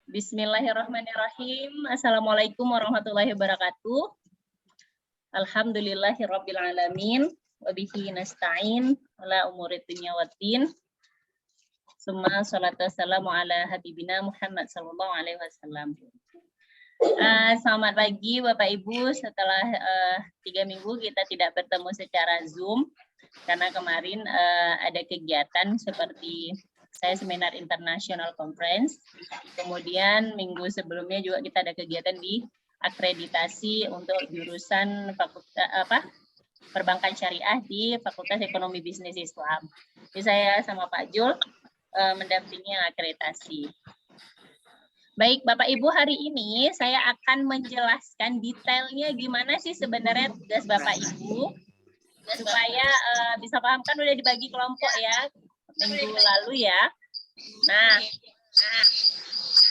Bismillahirrahmanirrahim. Assalamualaikum warahmatullahi wabarakatuh. Alhamdulillahirabbil alamin wa bihi nasta'in ala umuri dunya waddin. Summa shalatu wassalamu ala habibina Muhammad sallallahu alaihi wasallam. Selamat pagi Bapak Ibu. Setelah 3 minggu kita tidak bertemu secara Zoom karena kemarin ada kegiatan seperti saya seminar international conference. Kemudian minggu sebelumnya juga kita ada kegiatan di akreditasi untuk jurusan perbankan syariah di Fakultas Ekonomi Bisnis Islam. Jadi saya sama Pak Jul mendampingi akreditasi. Baik Bapak Ibu, hari ini saya akan menjelaskan detailnya gimana sih sebenarnya tugas Bapak Ibu supaya bisa paham, kan udah dibagi kelompok ya minggu lalu ya. Nah,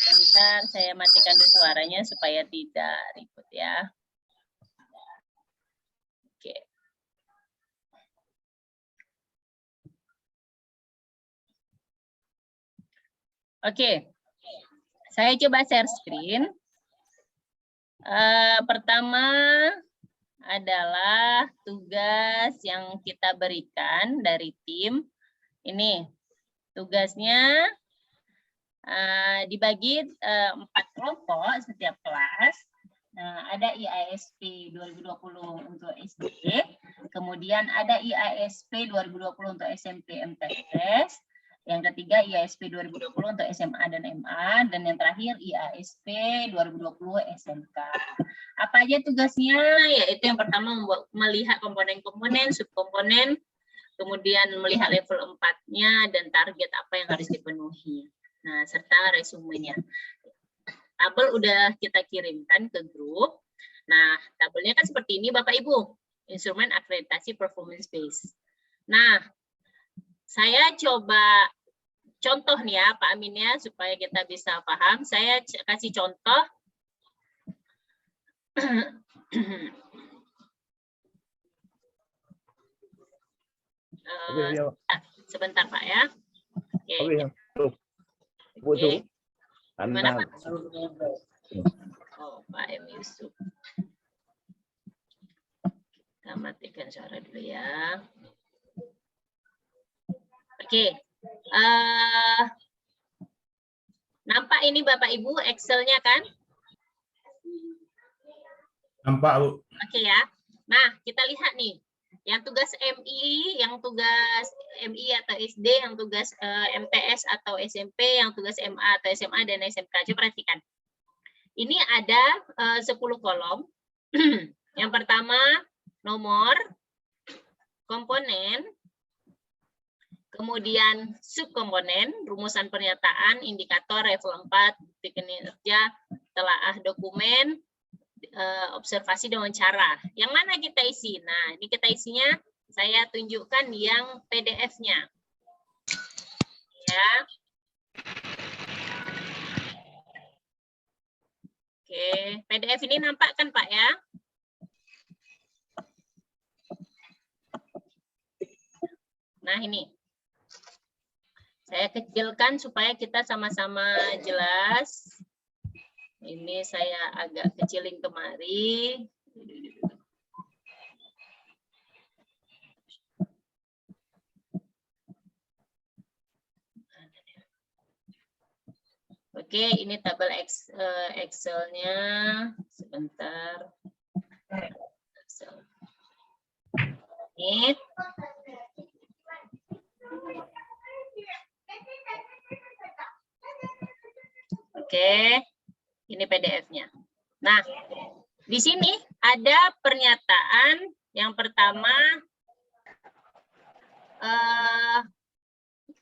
bentar saya matikan dulu suaranya supaya tidak ribut ya. Oke. Oke. Saya coba share screen. Pertama adalah tugas yang kita berikan dari tim. Ini tugasnya dibagi 4 kelompok setiap kelas. Ada IASP 2020 untuk SD, kemudian ada IASP 2020 untuk SMP MTS, yang ketiga IASP 2020 untuk SMA dan MA, dan yang terakhir IASP 2020 SMK. Apa aja tugasnya? Yaitu yang pertama melihat komponen-komponen, subkomponen, kemudian melihat level 4-nya dan target apa yang harus dipenuhi. Nah, serta resumenya. Tabel udah kita kirimkan ke grup. Nah, tabelnya kan seperti ini Bapak Ibu. Instrumen akreditasi performance base. Nah, saya coba contoh nih ya Pak Amin ya, supaya kita bisa paham. Saya kasih contoh. Sebentar Pak ya. Oke. Oke. Gimana Pak? Oh, Pak M. Yusuf. Kita matikan suara dulu ya. Oke. Nampak ini Bapak Ibu Excel-nya kan? Nampak Bu. Oke ya. Nah, kita lihat nih. Yang tugas MI, yang tugas MI atau SD, yang tugas MTS atau SMP, yang tugas MA atau SMA dan SMK. Coba perhatikan. Ini ada 10 kolom. Yang pertama, nomor, komponen, kemudian subkomponen, rumusan pernyataan, indikator, level 4, bukti kinerja, telaah dokumen, observasi dan wawancara. Yang mana kita isi? Nah, ini kita isinya, saya tunjukkan yang PDF-nya. Ya. Oke, PDF ini nampak kan Pak ya? Nah, ini. Saya kecilkan supaya kita sama-sama jelas. Ini saya agak kecilin kemari. Oke, ini tabel Excel-nya. Sebentar. Excel. Ini. Oke, ini PDF-nya. Nah, di sini ada pernyataan yang pertama.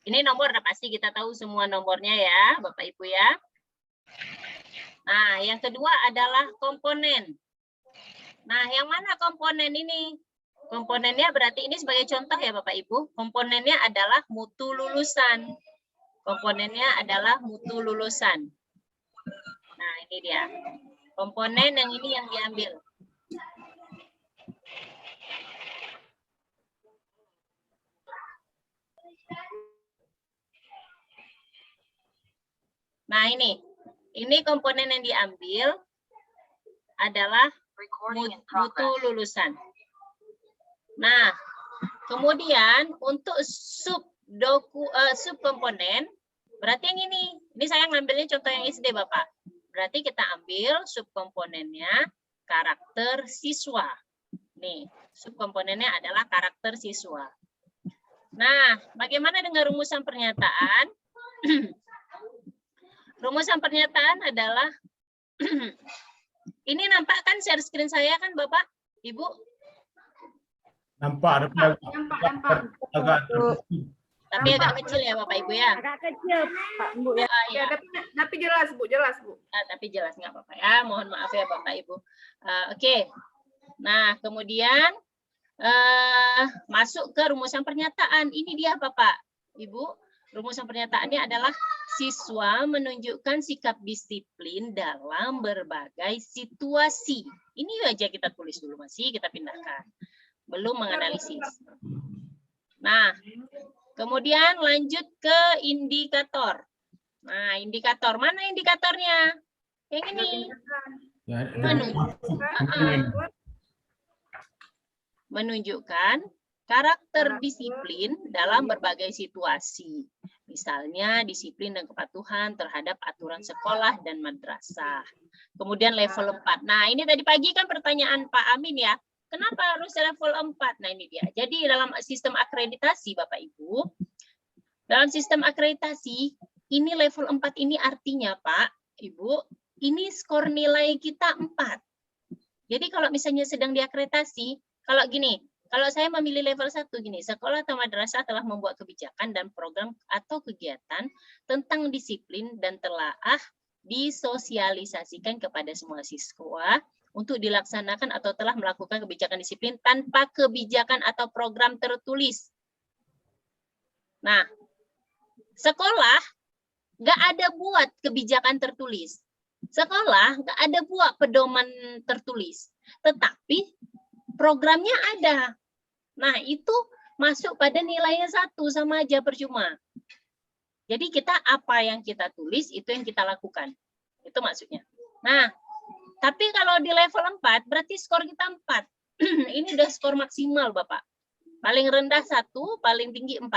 Ini nomor pasti kita tahu semua nomornya ya, Bapak Ibu ya. Nah, yang kedua adalah komponen. Nah, yang mana komponen ini? Komponennya berarti ini sebagai contoh ya Bapak Ibu. Komponennya adalah mutu lulusan. Komponennya adalah mutu lulusan. Nah, ini dia. Komponen yang ini yang diambil. Nah, ini Ini komponen yang diambil adalah mutu lulusan. Nah, kemudian untuk subkomponen, berarti yang ini. Ini saya ngambilnya contoh yang SD, Bapak. Berarti kita ambil subkomponennya karakter siswa. Nih, subkomponennya adalah karakter siswa. Nah, bagaimana dengan rumusan pernyataan? Rumusan pernyataan adalah ini nampak kan share screen saya kan Bapak, Ibu? Nampak. Tapi agak kecil ya Bapak Ibu ya. Agak kecil Pak Bu ya. Ya. Tapi jelas Bu, jelas Bu. Tapi jelas nggak apa-apa ya. Mohon maaf ya Bapak Ibu. Oke. Nah, kemudian masuk ke rumusan pernyataan. Ini dia Bapak Ibu. Rumusan pernyataannya adalah siswa menunjukkan sikap disiplin dalam berbagai situasi. Ini aja kita tulis dulu, masih kita pindahkan. Belum menganalisis. Nah, kemudian lanjut ke indikator. Nah, indikator. Mana indikatornya? Yang ini. Menunjukkan karakter disiplin dalam berbagai situasi. Misalnya disiplin dan kepatuhan terhadap aturan sekolah dan madrasah. Kemudian level 4. Nah, ini tadi pagi kan pertanyaan Pak Amin ya. Kenapa harus level 4? Nah, ini dia. Jadi dalam sistem akreditasi Bapak Ibu, dalam sistem akreditasi, ini level 4 ini artinya Pak, Ibu, ini skor nilai kita 4. Jadi kalau misalnya sedang diakreditasi, kalau gini, kalau saya memilih level 1 gini, sekolah atau madrasah telah membuat kebijakan dan program atau kegiatan tentang disiplin dan telaah disosialisasikan kepada semua siswa untuk dilaksanakan atau telah melakukan kebijakan disiplin tanpa kebijakan atau program tertulis. Nah, sekolah nggak ada buat kebijakan tertulis. Sekolah nggak ada buat pedoman tertulis. Tetapi programnya ada. Nah, itu masuk pada nilainya 1, sama aja percuma. Jadi kita apa yang kita tulis, itu yang kita lakukan. Itu maksudnya. Nah, tapi kalau di level 4, berarti skor kita 4. Ini udah skor maksimal, Bapak. Paling rendah 1, paling tinggi 4.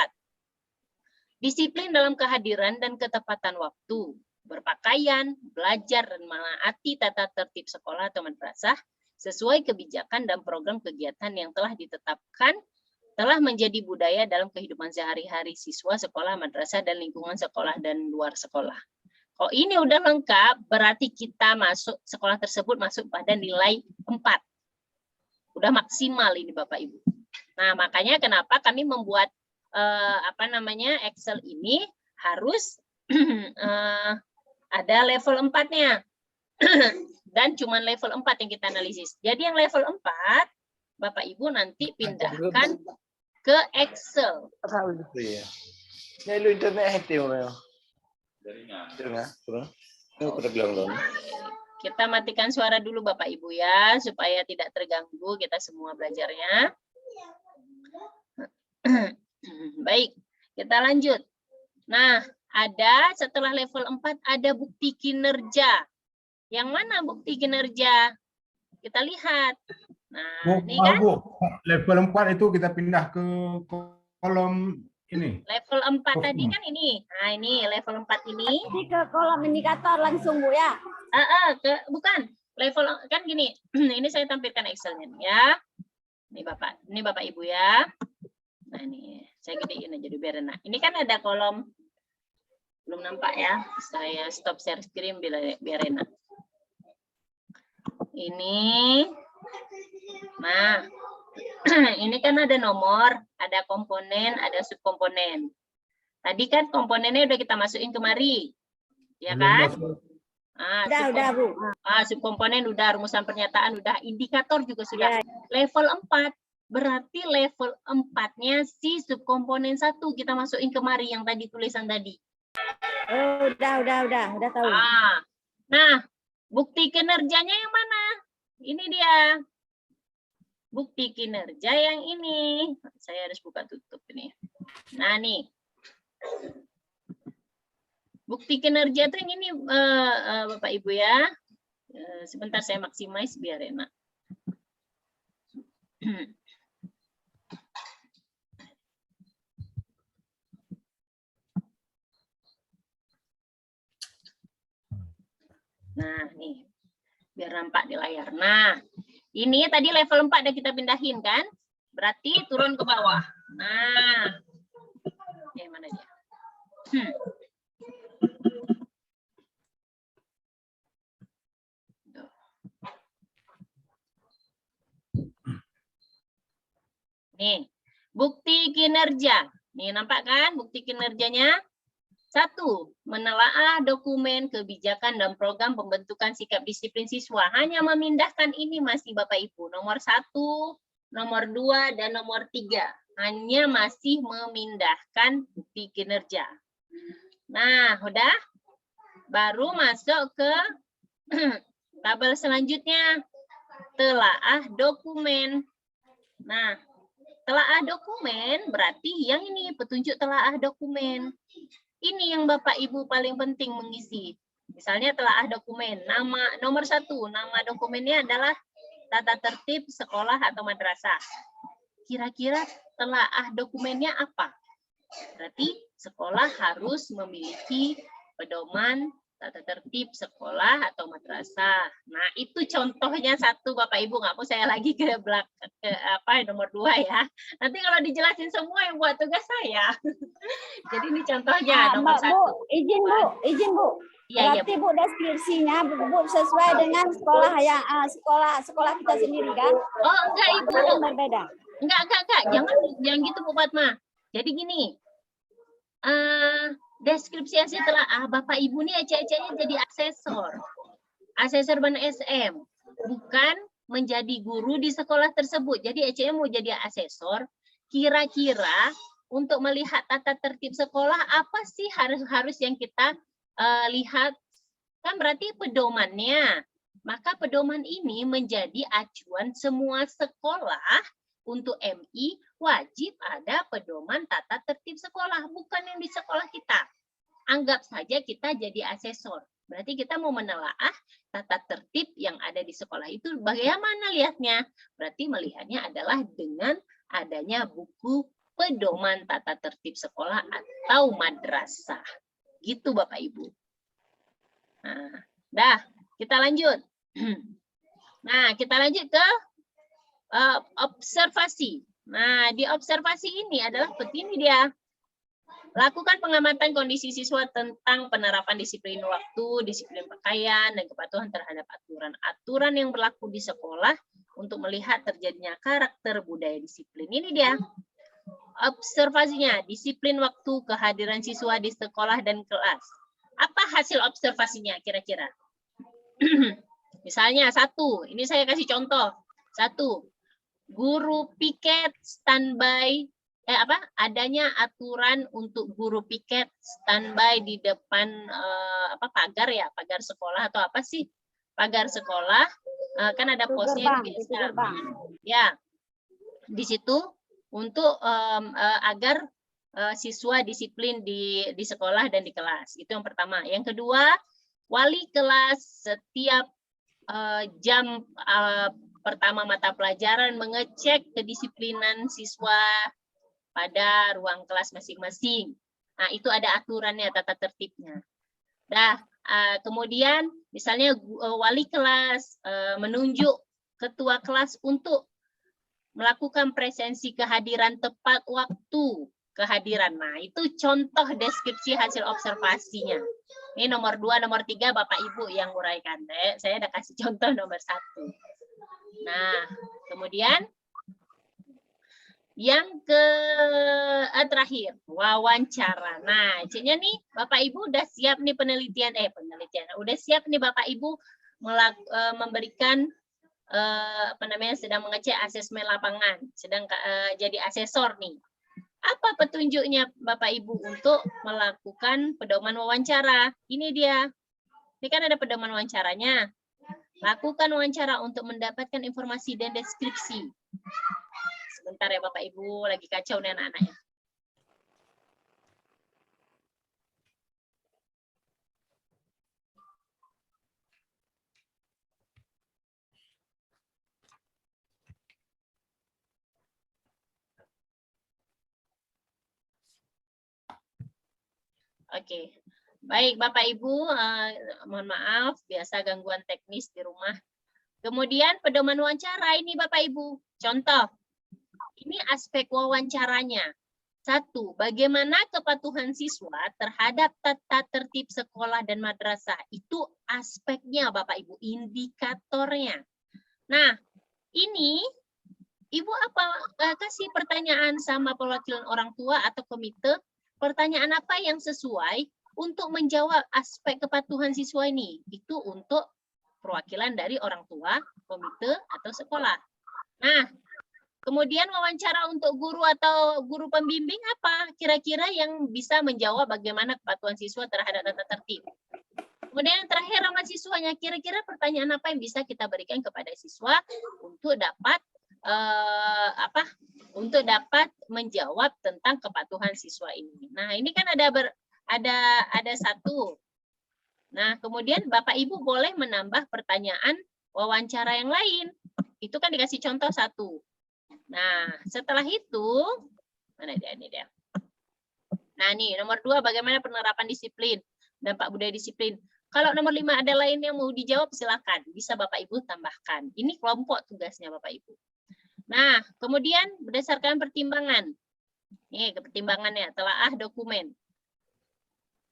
Disiplin dalam kehadiran dan ketepatan waktu. Berpakaian, belajar, dan menaati tata tertib sekolah atau madrasah sesuai kebijakan dan program kegiatan yang telah ditetapkan, telah menjadi budaya dalam kehidupan sehari-hari siswa sekolah, madrasah, dan lingkungan sekolah dan luar sekolah. Oh, ini udah lengkap, berarti kita masuk sekolah tersebut masuk pada nilai 4. Udah maksimal ini Bapak Ibu. Nah, makanya kenapa kami membuat Excel ini harus ada level 4-nya. Dan cuma level 4 yang kita analisis. Jadi yang level 4, Bapak Ibu nanti pindahkan ke Excel. Kita matikan suara dulu Bapak Ibu ya, supaya tidak terganggu kita semua belajarnya. Baik, kita lanjut. Nah, ada setelah level 4 ada bukti kinerja. Yang mana bukti kinerja? Kita lihat. Nah, ini kan level 4 itu kita pindah ke kolom ini. Level 4 tadi kan ini. Nah, ini level 4 ini. Ini ke kolom indikator langsung Bu ya. Bukan. Level kan gini. Ini saya tampilkan Excel-nya ya. Ini Bapak Ibu ya. Nah, ini saya gedein aja biar enak. Ini kan ada kolom, belum nampak ya. Saya stop share screen biar enak. Ini, nah, ini kan ada nomor, ada komponen, ada subkomponen. Tadi kan komponennya udah kita masukin kemari, ya kan? Udah Bu. Subkomponen udah, rumusan pernyataan udah, indikator juga sudah. Level 4, berarti level 4-nya si subkomponen 1 kita masukin kemari yang tadi tulisan tadi. Oh, udah tahu. Nah, bukti kinerjanya yang mana? Ini dia. Bukti kinerja yang ini. Saya harus buka tutup ini. Nah, nih. Bukti kinerja itu yang ini Bapak Ibu ya. Sebentar saya maximize biar enak. Nah, nih. Biar nampak di layar. Nah, ini tadi level 4 udah kita pindahin kan? Berarti turun ke bawah. Nah. Mana dia? Nih, bukti kinerja. Nih, nampak kan bukti kinerjanya? 1. Menelaah dokumen kebijakan dan program pembentukan sikap disiplin siswa. Hanya memindahkan ini masih Bapak Ibu. Nomor 1, nomor 2, dan nomor 3. Hanya masih memindahkan bukti kinerja. Nah, udah? Baru masuk ke tabel selanjutnya. Telaah dokumen. Nah, telaah dokumen berarti yang ini petunjuk telaah dokumen. Ini yang Bapak Ibu paling penting mengisi. Misalnya telaah dokumen, nomor 1, nama dokumennya adalah tata tertib sekolah atau madrasah. Kira-kira telaah dokumennya apa? Berarti sekolah harus memiliki pedoman tata tertib sekolah atau madrasah. Nah, itu contohnya 1 Bapak Ibu, nggak mau saya lagi ke belakang nomor 2 ya. Nanti kalau dijelasin semua yang buat tugas saya. Jadi ini contohnya nomor 1. Bu, izin Bu. Iya, Berarti Bu deskripsinya Bu sesuai dengan sekolah yang sekolah kita sendiri kan? Oh, enggak Ibu. Yang berbeda. Enggak. Jangan gitu Bu Fatma. Jadi gini. Deskripsi hasil telaah Bapak Ibu nih ece-ecenya jadi asesor ban SM, bukan menjadi guru di sekolah tersebut. Jadi ece mau jadi asesor. Kira-kira untuk melihat tata tertib sekolah apa sih harus yang kita lihat? Kan berarti pedomannya. Maka pedoman ini menjadi acuan semua sekolah. Untuk MI wajib ada pedoman tata tertib sekolah, bukan yang di sekolah kita. Anggap saja kita jadi asesor. Berarti kita mau menelaah tata tertib yang ada di sekolah itu bagaimana lihatnya? Berarti melihatnya adalah dengan adanya buku pedoman tata tertib sekolah atau madrasah. Gitu Bapak Ibu. Nah, dah, kita lanjut. Nah, kita lanjut ke observasi. Nah, di observasi ini adalah seperti ini dia. Lakukan pengamatan kondisi siswa tentang penerapan disiplin waktu, disiplin pakaian, dan kepatuhan terhadap aturan-aturan yang berlaku di sekolah untuk melihat terjadinya karakter budaya disiplin. Ini dia. Observasinya, disiplin waktu, kehadiran siswa di sekolah dan kelas. Apa hasil observasinya kira-kira? Misalnya 1, ini saya kasih contoh. 1. Guru piket standby adanya aturan untuk guru piket standby di depan pagar ya, pagar sekolah atau apa sih? Pagar sekolah kan ada posnya ya. Di situ untuk agar siswa disiplin di sekolah dan di kelas. Itu yang pertama. Yang kedua, wali kelas setiap jam pertama mata pelajaran mengecek kedisiplinan siswa pada ruang kelas masing-masing. Nah, itu ada aturannya, tata tertibnya. Nah, kemudian misalnya wali kelas menunjuk ketua kelas untuk melakukan presensi kehadiran tepat waktu kehadiran. Nah, itu contoh deskripsi hasil observasinya. Ini nomor 2, nomor 3 Bapak Ibu yang uraikan. Saya udah kasih contoh nomor 1. Nah, kemudian yang terakhir, wawancara. Nah, ceknya nih Bapak Ibu udah siap nih penelitian. Udah siap nih Bapak Ibu memberikan sedang mengecek asesmen lapangan, sedang jadi asesor nih. Apa petunjuknya Bapak Ibu untuk melakukan pedoman wawancara? Ini dia. Ini kan ada pedoman wawancaranya. Lakukan wawancara untuk mendapatkan informasi dan deskripsi. Sebentar ya Bapak Ibu, lagi kacau nih anak-anaknya. Oke. Baik, Bapak Ibu, mohon maaf, biasa gangguan teknis di rumah. Kemudian pedoman wawancara ini Bapak Ibu. Contoh, ini aspek wawancaranya. 1. Bagaimana kepatuhan siswa terhadap tata tertib sekolah dan madrasah. Itu aspeknya Bapak Ibu, indikatornya. Nah, ini Ibu kasih pertanyaan sama perwakilan orang tua atau komite, pertanyaan apa yang sesuai untuk menjawab aspek kepatuhan siswa ini. Itu untuk perwakilan dari orang tua, komite, atau sekolah. Nah, kemudian wawancara untuk guru atau guru pembimbing apa? Kira-kira yang bisa menjawab bagaimana kepatuhan siswa terhadap tata tertib. Kemudian yang terakhir sama siswanya, kira-kira pertanyaan apa yang bisa kita berikan kepada siswa untuk dapat untuk dapat menjawab tentang kepatuhan siswa ini. Nah, ini kan ada satu. Nah, kemudian Bapak Ibu boleh menambah pertanyaan wawancara yang lain. Itu kan dikasih contoh 1. Nah, setelah itu, mana dia? Ini dia. Nah, nih nomor 2, bagaimana penerapan disiplin, dampak budaya disiplin. Kalau nomor 5 ada lain yang mau dijawab, silakan. Bisa Bapak Ibu tambahkan. Ini kelompok tugasnya Bapak Ibu. Nah, kemudian berdasarkan pertimbangan. Nih, pertimbangannya, telaah dokumen.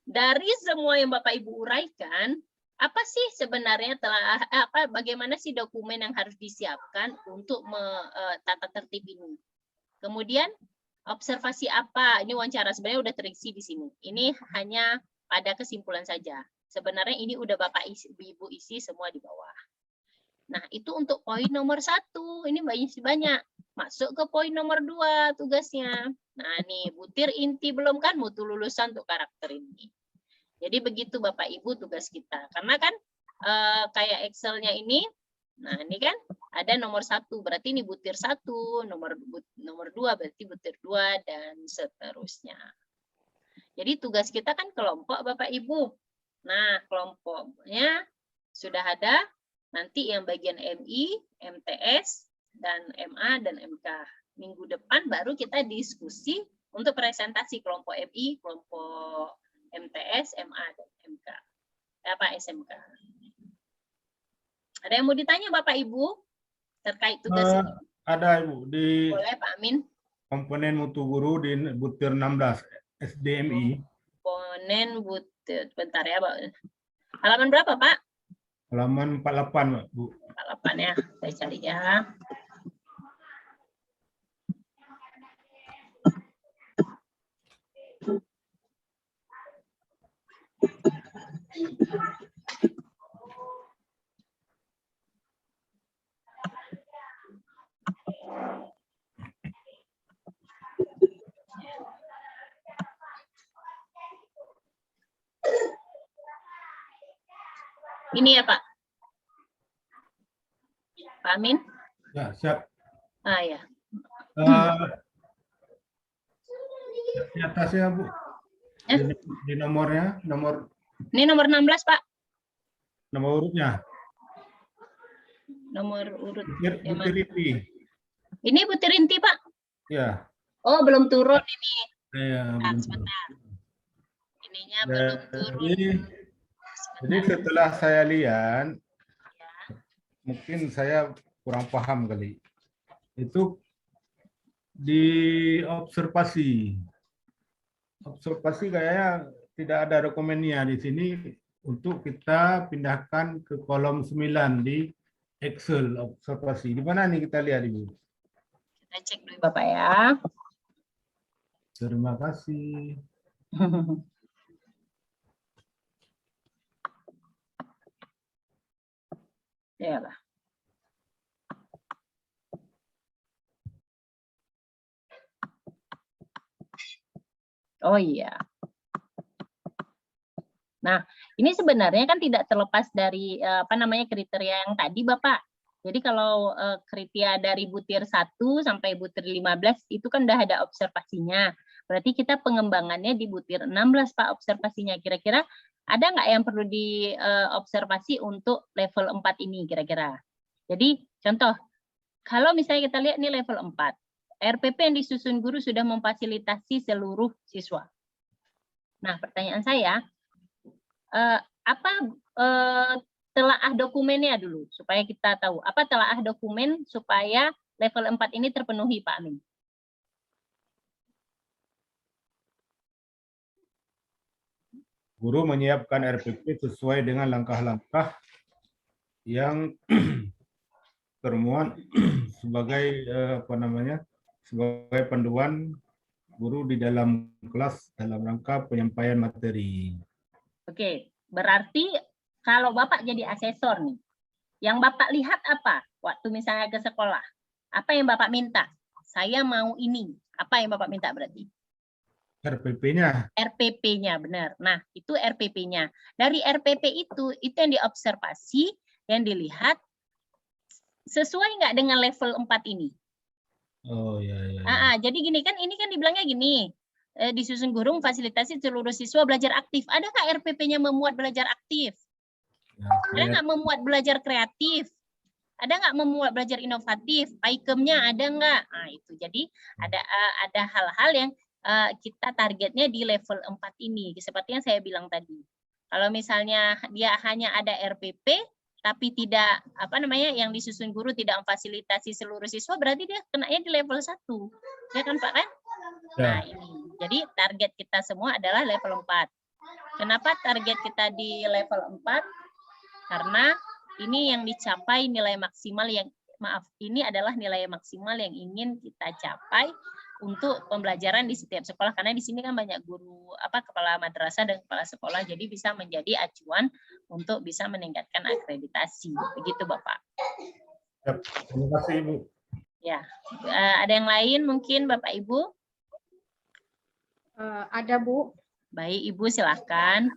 Dari semua yang Bapak Ibu uraikan, apa sih sebenarnya bagaimana sih dokumen yang harus disiapkan untuk tata tertib ini? Kemudian observasi apa? Ini wawancara sebenarnya udah terisi di sini. Ini hanya pada kesimpulan saja. Sebenarnya ini udah Bapak Ibu isi semua di bawah. Nah, itu untuk poin nomor 1. Ini banyak. Masuk ke poin nomor 2 tugasnya. Nah, nih butir inti belum kan mutu lulusan untuk karakter ini. Jadi begitu Bapak Ibu tugas kita. Karena kan kayak Excel-nya ini, nah ini kan ada nomor 1, berarti ini butir 1, nomor 2 berarti butir 2 dan seterusnya. Jadi tugas kita kan kelompok Bapak Ibu. Nah, kelompoknya sudah ada. Nanti yang bagian MI, MTS, dan MA, dan MK. Minggu depan baru kita diskusi untuk presentasi kelompok MI, kelompok MTS, MA, dan MK. SMK. Ada yang mau ditanya Bapak Ibu terkait tugas ini? Ada Ibu. Boleh Pak Amin. Komponen mutu guru di butir 16 SDMI. Komponen butir, bentar ya Pak. Halaman berapa Pak? Halaman 48, Bu. 48 ya, saya cari ya. Ini ya Pak. Pak Amin? Ya, siap. Ya. Di atasnya Bu. Di nomornya, Ini nomor 16 Pak. nomor urutnya. Nomor urut. Butir inti. Ini butir inti Pak. Ya. Oh, belum turun ini. Ya, Sebentar. Ininya belum turun. Jadi setelah saya lihat, mungkin saya kurang paham kali. Itu di observasi. Observasi kayaknya tidak ada dokumennya di sini untuk kita pindahkan ke kolom 9 di Excel observasi. Di mana nih kita lihat Ibu? Kita cek dulu Bapak ya. Terima kasih. Yalah. Oh iya. Nah, ini sebenarnya kan tidak terlepas dari kriteria yang tadi Bapak. Jadi kalau kriteria dari butir 1 sampai butir 15 itu kan udah ada observasinya. Berarti kita pengembangannya di butir 16 Pak observasinya. Kira-kira ada nggak yang perlu diobservasi untuk level 4 ini kira-kira? Jadi contoh, kalau misalnya kita lihat ini level 4, RPP yang disusun guru sudah memfasilitasi seluruh siswa. Nah, pertanyaan saya, apa telaah dokumennya dulu supaya kita tahu apa telaah dokumen supaya level 4 ini terpenuhi, Pak Amin. Guru menyiapkan RPP sesuai dengan langkah-langkah yang termuat sebagai sebagai panduan guru di dalam kelas dalam rangka penyampaian materi. Oke, berarti kalau Bapak jadi asesor nih, yang Bapak lihat apa waktu misalnya ke sekolah? Apa yang Bapak minta? Saya mau ini. Apa yang Bapak minta berarti? RPP-nya. RPP-nya, benar. Nah, itu RPP-nya. Dari RPP itu yang diobservasi, yang dilihat, sesuai nggak dengan level 4 ini? Oh, ya. Jadi gini kan, ini kan dibilangnya gini, disusun guru memfasilitasi seluruh siswa belajar aktif. Ada nggak RPP-nya memuat belajar aktif? Ya, Ada nggak memuat belajar kreatif? Ada nggak memuat belajar inovatif? PAIKEM-nya ada nggak? Nah, itu. Jadi ada hal-hal yang kita targetnya di level 4 ini. Seperti yang saya bilang tadi. Kalau misalnya dia hanya ada RPP, tapi tidak yang disusun guru tidak memfasilitasi seluruh siswa, berarti dia kenanya di level 1. Ya kan Pak kan? Ya. Nah, ini. Jadi target kita semua adalah level 4. Kenapa target kita di level 4? Karena ini yang dicapai nilai maksimal yang ini adalah nilai maksimal yang ingin kita capai untuk pembelajaran di setiap sekolah, karena di sini kan banyak guru kepala madrasah dan kepala sekolah, jadi bisa menjadi acuan untuk bisa meningkatkan akreditasi. Begitu Bapak. Terima kasih Ibu. Ya, ada yang lain mungkin Bapak Ibu? Ada Bu. Baik Ibu, silahkan.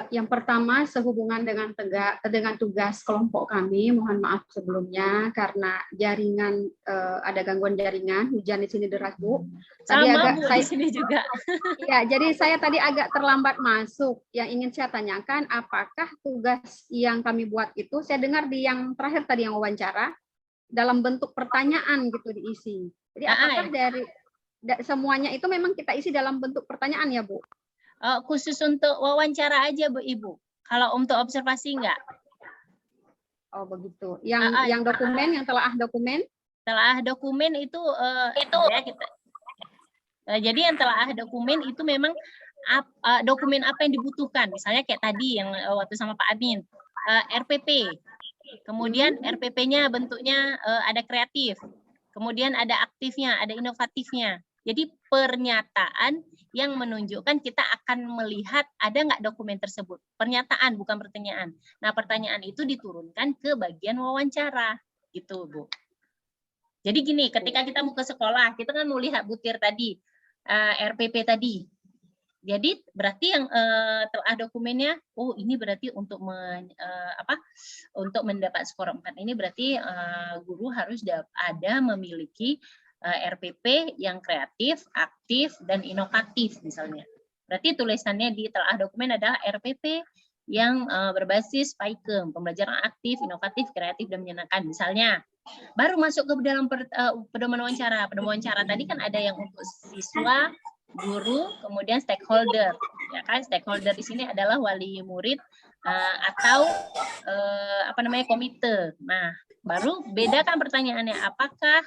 Yang pertama sehubungan dengan tugas kelompok kami, mohon maaf sebelumnya karena jaringan ada gangguan jaringan, hujan di sini deras Bu. Tadi Sama Bu, di sini juga. Ya, jadi saya tadi agak terlambat masuk. Yang ingin saya tanyakan, apakah tugas yang kami buat itu, saya dengar di yang terakhir tadi yang wawancara, dalam bentuk pertanyaan gitu diisi. Jadi apakah dari semuanya itu memang kita isi dalam bentuk pertanyaan ya Bu? Khusus untuk wawancara aja Bu Ibu. Kalau untuk observasi enggak. Oh begitu. Yang dokumen, yang telaah dokumen? Telaah dokumen itu ya kita. Jadi yang telaah dokumen itu memang dokumen apa yang dibutuhkan. Misalnya kayak tadi yang waktu sama Pak Amin, RPP. Kemudian RPP-nya bentuknya ada kreatif. Kemudian ada aktifnya, ada inovatifnya. Jadi pernyataan yang menunjukkan kita akan melihat ada nggak dokumen tersebut. Pernyataan, bukan pertanyaan. Nah, pertanyaan itu diturunkan ke bagian wawancara. Gitu, Bu. Jadi gini, ketika kita mau ke sekolah, kita kan mau lihat butir tadi, RPP tadi. Jadi berarti yang telah dokumennya, oh ini berarti untuk untuk mendapat skor 4 ini berarti guru harus memiliki RPP yang kreatif, aktif, dan inovatif misalnya. Berarti tulisannya di telah dokumen adalah RPP yang berbasis PAIKEM, pembelajaran aktif, inovatif, kreatif, dan menyenangkan. Misalnya, baru masuk ke dalam pedoman wawancara. Pedoman wawancara tadi kan ada yang untuk siswa, guru, kemudian stakeholder. Ya kan, stakeholder di sini adalah wali murid atau komite. Nah, baru bedakan pertanyaannya, apakah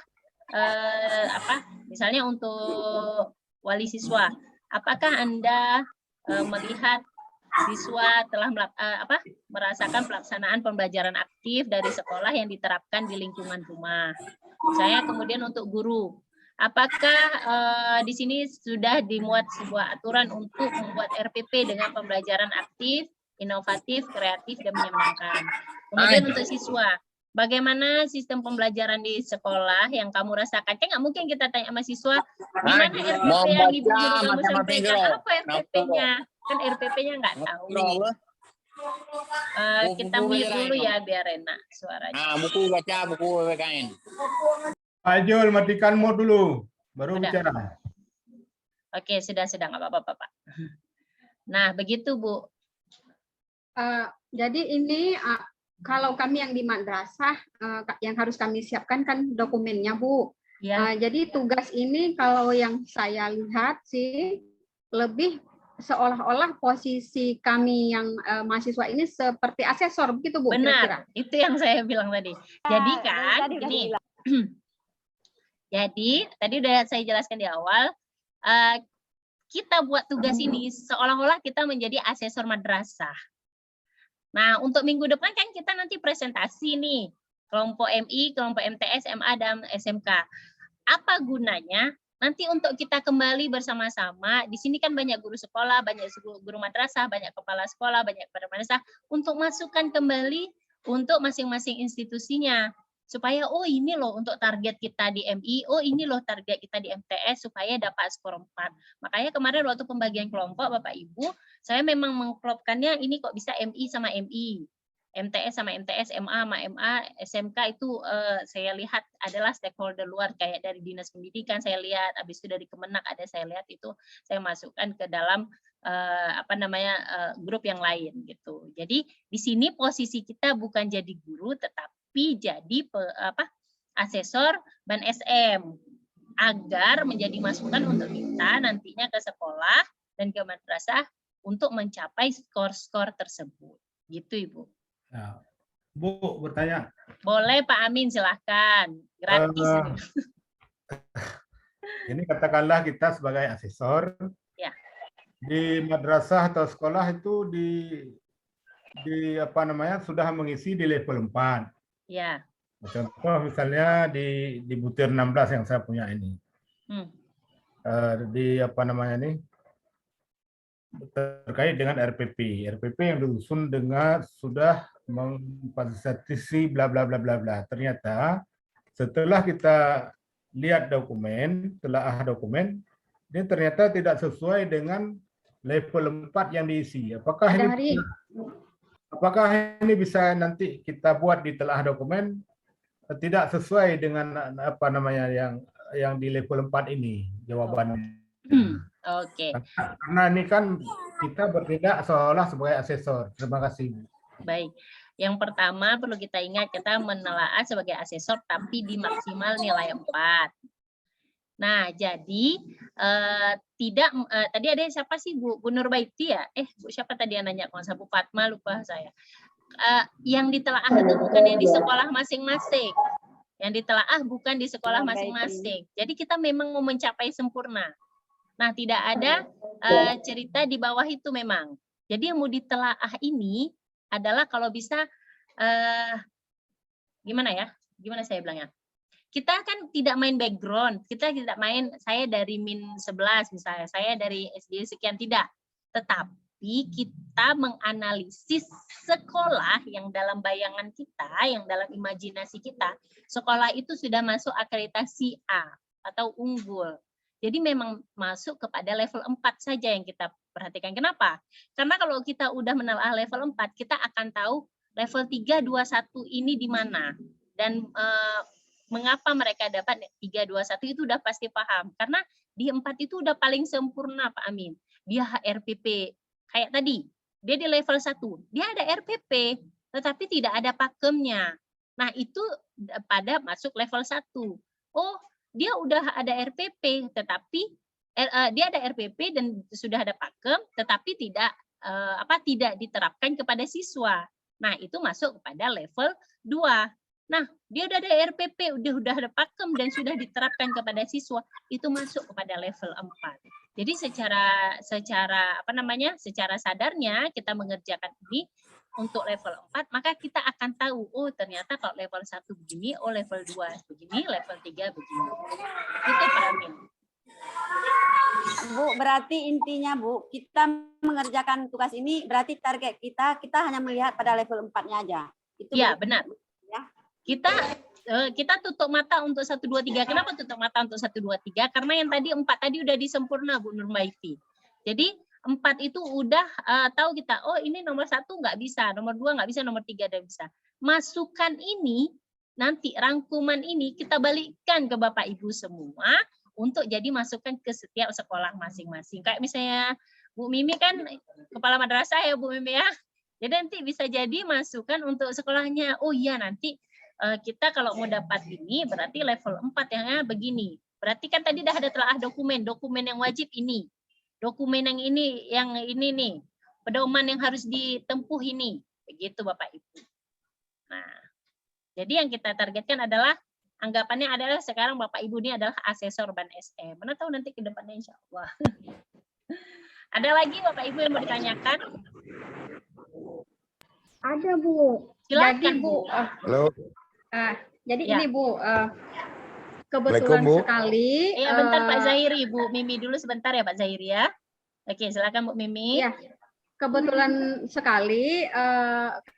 misalnya untuk wali siswa, apakah Anda melihat siswa telah merasakan pelaksanaan pembelajaran aktif dari sekolah yang diterapkan di lingkungan rumah? Misalnya kemudian untuk guru, apakah di sini sudah dimuat sebuah aturan untuk membuat RPP dengan pembelajaran aktif, inovatif, kreatif, dan menyenangkan? Kemudian untuk siswa, bagaimana sistem pembelajaran di sekolah yang kamu rasakan? Kan nggak mungkin kita tanya sama siswa, gimana RPP yang ibu guru kamu sampaikan? Apa RPP-nya? Kan RPP-nya nggak tahu. Kita mute dulu ya biar enak suaranya. Buku baca, buku PPKN. Pak Jul, matikan mode dulu, baru bicara. Oke, sudah nggak apa-apa Pak. Nah, begitu Bu. Jadi ini kalau kami yang di madrasah yang harus kami siapkan kan dokumennya Bu. Ya. Jadi tugas ini kalau yang saya lihat sih lebih seolah-olah posisi kami yang mahasiswa ini seperti asesor begitu Bu kira-kira. Benar, itu yang saya bilang tadi. Jadi kan, tadi udah ini. dibilang. Jadi tadi udah saya jelaskan di awal. Kita buat tugas ini seolah-olah kita menjadi asesor madrasah. Nah, untuk minggu depan kan kita nanti presentasi nih, kelompok MI, kelompok MTS, MA, dan SMK. Apa gunanya? Nanti untuk kita kembali bersama-sama, di sini kan banyak guru sekolah, banyak guru madrasah, banyak kepala sekolah, banyak kepala madrasah, untuk masukkan kembali untuk masing-masing institusinya. Supaya, oh ini loh untuk target kita di MI, oh ini loh target kita di MTS, supaya dapat skor 4. Makanya kemarin waktu pembagian kelompok, Bapak Ibu, saya memang mengklopkannya ini kok bisa MI sama MI. MTS sama MTS, MA sama MA, SMK itu saya lihat adalah stakeholder luar, kayak dari Dinas Pendidikan saya lihat, habis itu dari Kemenak ada saya lihat, itu saya masukkan ke dalam grup yang lain gitu. Jadi di sini posisi kita bukan jadi guru, tetapi jadi asesor ban SM agar menjadi masukan untuk kita nantinya ke sekolah dan ke madrasah untuk mencapai skor-skor tersebut. Gitu Ibu. Ya. Bu, bertanya. Boleh Pak Amin, silahkan. Gratis. Ini katakanlah kita sebagai asesor. Ya. Di madrasah atau sekolah itu sudah mengisi di level 4. Ya. Contoh misalnya di butir 16 yang saya punya ini. Terkait dengan RPP. RPP yang disusun dengan sudah memfasilitasi bla bla bla bla bla. Ternyata setelah kita lihat dokumen, telaah dokumen, ini ternyata tidak sesuai dengan level 4 yang diisi. Apakah ini bisa nanti kita buat di telaah dokumen tidak sesuai dengan yang di level 4 ini jawabannya. Oke. Karena ini kan kita bertindak seolah sebagai asesor. Terima kasih. Baik. Yang pertama perlu kita ingat, kita menelaah sebagai asesor tapi di maksimal nilai 4. Nah, jadi tadi ada siapa sih Bu Nurbaiti ya? Bu siapa tadi yang nanya? Kalau Bu Fatma, lupa saya. Yang ditelaah itu bukan yang di sekolah masing-masing. Yang ditelaah bukan di sekolah masing-masing. Jadi kita memang mau mencapai sempurna. Nah, tidak ada cerita di bawah itu memang. Jadi yang mau ditelaah ini adalah kalau bisa, gimana saya bilangnya? Kita kan tidak main background, kita tidak main saya dari -11 misalnya, saya dari SD sekian, tidak. Tetapi kita menganalisis sekolah yang dalam bayangan kita, yang dalam imajinasi kita, sekolah itu sudah masuk akreditasi A atau unggul. Jadi memang masuk kepada level 4 saja yang kita perhatikan. Kenapa? Karena kalau kita udah menelaah level 4, kita akan tahu level 3, 2, 1 ini di mana. Dan mengapa mereka dapat 3, 2, 1 itu udah pasti paham. Karena di 4 itu udah paling sempurna Pak Amin. Dia RPP. Kayak tadi, dia di level 1. Dia ada RPP, tetapi tidak ada pakemnya. Nah itu pada masuk level 1. Oh, dia udah ada RPP, tetapi dia ada RPP dan sudah ada pakem, tetapi tidak diterapkan kepada siswa. Nah, itu masuk kepada level 2. Nah, dia udah ada RPP, udah ada pakem dan sudah diterapkan kepada siswa, itu masuk kepada level 4. Jadi secara sadarnya kita mengerjakan ini untuk level 4, maka kita akan tahu, oh ternyata kalau level 1 begini, oh level 2 begini, level 3 begini. Itu Pak Amin. Bu, berarti intinya Bu, kita mengerjakan tugas ini berarti target kita hanya melihat pada level 4-nya aja. Itu ya, Bu. benar. Ya. Kita tutup mata untuk 1, 2, 3. Kenapa tutup mata untuk 1, 2, 3? Karena yang tadi 4 tadi udah disempurna Bu Nurbaiti. Jadi 4 itu udah tahu kita, oh ini nomor 1 nggak bisa, nomor 2 nggak bisa, nomor 3 udah bisa. Masukan ini, nanti rangkuman ini kita balikkan ke Bapak Ibu semua untuk jadi masukan ke setiap sekolah masing-masing. Kayak misalnya Bu Mimi kan kepala madrasah ya Bu Mimi ya. Jadi nanti bisa jadi masukan untuk sekolahnya. Oh iya nanti kita kalau mau dapat ini berarti level 4 yang begini. Berarti kan tadi udah ada telaah dokumen yang wajib ini. dokumen yang ini nih, pedoman yang harus ditempuh ini. Begitu Bapak Ibu. Nah, jadi yang kita targetkan adalah anggapannya adalah sekarang Bapak Ibu ini adalah asesor Ban SM. Mana tahu nanti ke depannya insya Allah. Ada lagi Bapak Ibu yang mau ditanyakan? Ada Bu. Silakan Jadi Bu, Halo. jadi Ya. ini Bu, kebetulan Assalamualaikum, Bu. sekali. Iya bentar Pak Zahiri, Bu Mimi dulu sebentar ya Pak Zahiri ya. Oke silakan Bu Mimi. Ya, kebetulan sekali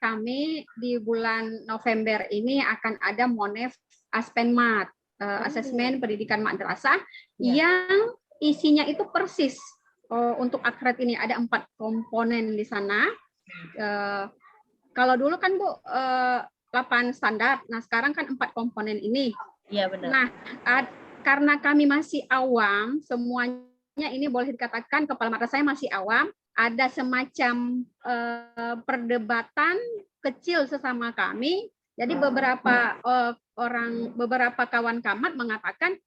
kami di bulan November ini akan ada Monef Aspenmat, asesmen pendidikan madrasah yang isinya itu persis untuk akred ini ada 4 komponen di sana. Kalau dulu kan Bu 8 standar, nah sekarang kan 4 komponen ini. Iya benar. Nah, karena kami masih awam, semuanya ini boleh dikatakan kepala madrasah saya masih awam, ada semacam perdebatan kecil sesama kami. Jadi beberapa beberapa kawan kamat mengatakan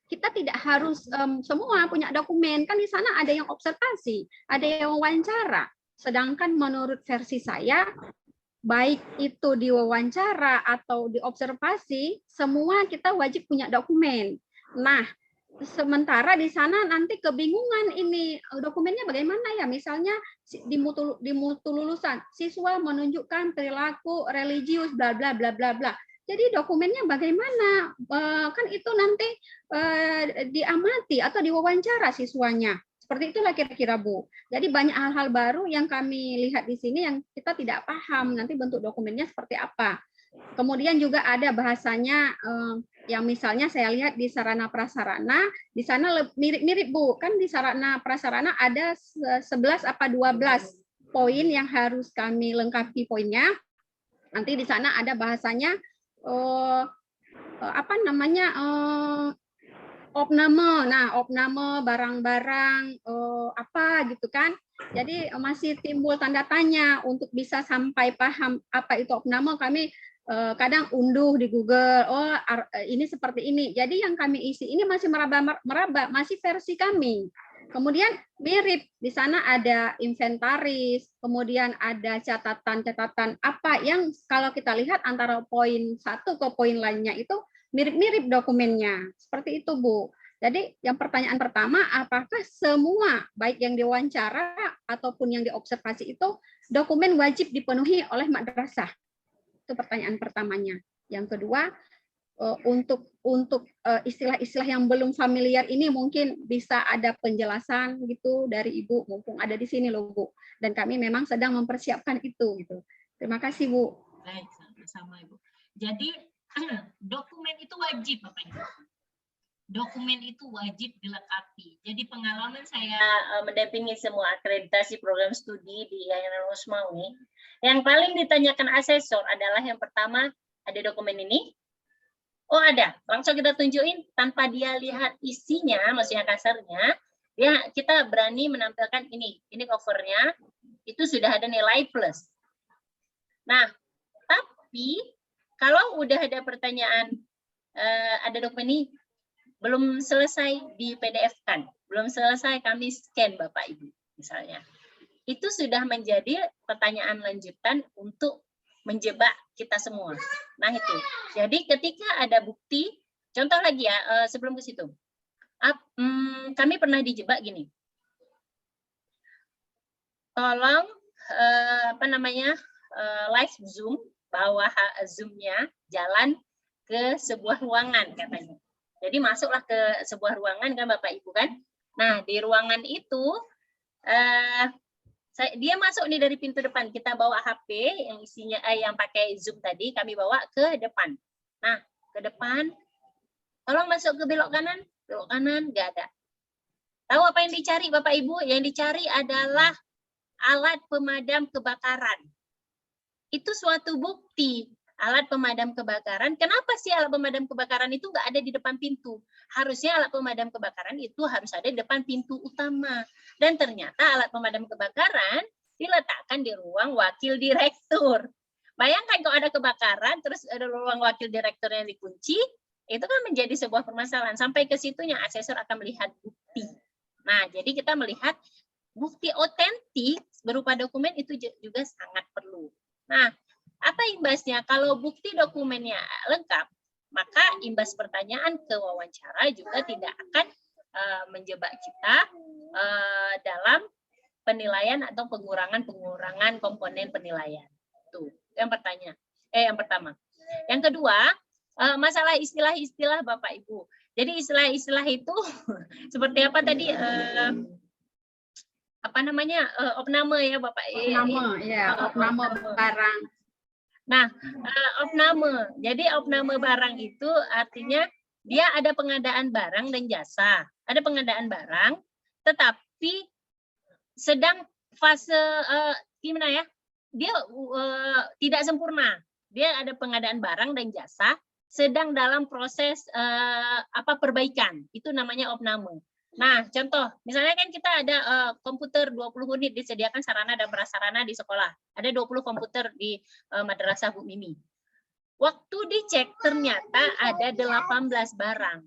kita tidak harus semua punya dokumen, kan di sana ada yang observasi, ada yang wawancara. Sedangkan menurut versi saya, baik itu di wawancara atau di observasi, semua kita wajib punya dokumen. Nah, sementara di sana nanti kebingungan ini dokumennya bagaimana ya, misalnya di mutu lulusan siswa menunjukkan perilaku religius bla bla bla bla bla. Jadi dokumennya bagaimana? Kan itu nanti diamati atau diwawancara siswanya. Seperti itulah kira-kira Bu. Jadi banyak hal-hal baru yang kami lihat di sini yang kita tidak paham nanti bentuk dokumennya seperti apa. Kemudian juga ada bahasanya yang misalnya saya lihat di sarana prasarana, di sana mirip-mirip Bu. Kan di sarana prasarana ada 11 apa 12 poin yang harus kami lengkapi poinnya. Nanti di sana ada bahasanya apa namanya opname. Nah, opname barang-barang apa gitu kan. Jadi masih timbul tanda tanya untuk bisa sampai paham apa itu opname. Kami kadang unduh di Google, oh ini seperti ini. Jadi yang kami isi ini masih meraba, masih versi kami. Kemudian mirip, di sana ada inventaris, kemudian ada catatan-catatan apa yang kalau kita lihat antara poin satu ke poin lainnya itu mirip-mirip dokumennya. Seperti itu, Bu. Jadi yang pertanyaan pertama, apakah semua baik yang diwawancara ataupun yang diobservasi itu dokumen wajib dipenuhi oleh madrasah? Itu pertanyaan pertamanya. Yang kedua, untuk istilah-istilah yang belum familiar ini mungkin bisa ada penjelasan gitu dari Ibu, mumpung ada di sini loh Bu. Dan kami memang sedang mempersiapkan itu gitu. Terima kasih Bu. Baik, sama-sama Ibu. Jadi dokumen itu wajib Bapak Ibu. Dokumen itu wajib dilengkapi. Jadi pengalaman saya mendampingi semua akreditasi program studi di Yayasan Usmawi, yang paling ditanyakan asesor adalah yang pertama, ada dokumen ini? Oh ada, langsung kita tunjukin tanpa dia lihat isinya, maksudnya kasarnya, kita berani menampilkan ini covernya, itu sudah ada nilai plus. Nah, tapi kalau udah ada pertanyaan, ada dokumen ini, belum selesai di PDF-kan, belum selesai kami scan Bapak Ibu, misalnya. Itu sudah menjadi pertanyaan lanjutan untuk menjebak kita semua. Nah itu. Jadi ketika ada bukti, contoh lagi ya, sebelum ke situ. Kami pernah dijebak gini. Tolong live Zoom, bawa Zoom-nya jalan ke sebuah ruangan katanya. Jadi masuklah ke sebuah ruangan kan Bapak Ibu kan. Nah, di ruangan itu dia masuk nih dari pintu depan. Kita bawa HP yang isinya yang pakai Zoom tadi, kami bawa ke depan. Nah, ke depan. Tolong masuk ke belok kanan nggak ada. Tahu apa yang dicari Bapak Ibu? Yang dicari adalah alat pemadam kebakaran. Itu suatu bukti. Alat pemadam kebakaran. Kenapa sih alat pemadam kebakaran itu nggak ada di depan pintu? Harusnya alat pemadam kebakaran itu harus ada di depan pintu utama. Dan ternyata alat pemadam kebakaran diletakkan di ruang wakil direktur. Bayangkan kalau ada kebakaran, terus ada ruang wakil direktur yang dikunci, itu kan menjadi sebuah permasalahan. Sampai ke situnya asesor akan melihat bukti. Nah, jadi kita melihat bukti otentik berupa dokumen itu juga sangat perlu. Nah, apa imbasnya? Kalau bukti dokumennya lengkap, maka imbas pertanyaan ke wawancara juga tidak akan menjebak kita dalam penilaian atau pengurangan komponen penilaian. Itu yang pertama. Yang kedua, masalah istilah-istilah Bapak Ibu. Jadi istilah-istilah itu seperti apa tadi? Apa namanya? Opname ya Bapak. Opname barang. Nah, opname. Jadi opname barang itu artinya dia ada pengadaan barang dan jasa. Ada pengadaan barang, tetapi sedang fase gimana ya? Dia tidak sempurna. Dia ada pengadaan barang dan jasa, sedang dalam proses perbaikan. Itu namanya opname. Nah, contoh, misalnya kan kita ada komputer 20 unit disediakan sarana dan prasarana di sekolah. Ada 20 komputer di Madrasah Bu Mimi. Waktu dicek ternyata ada 18 barang.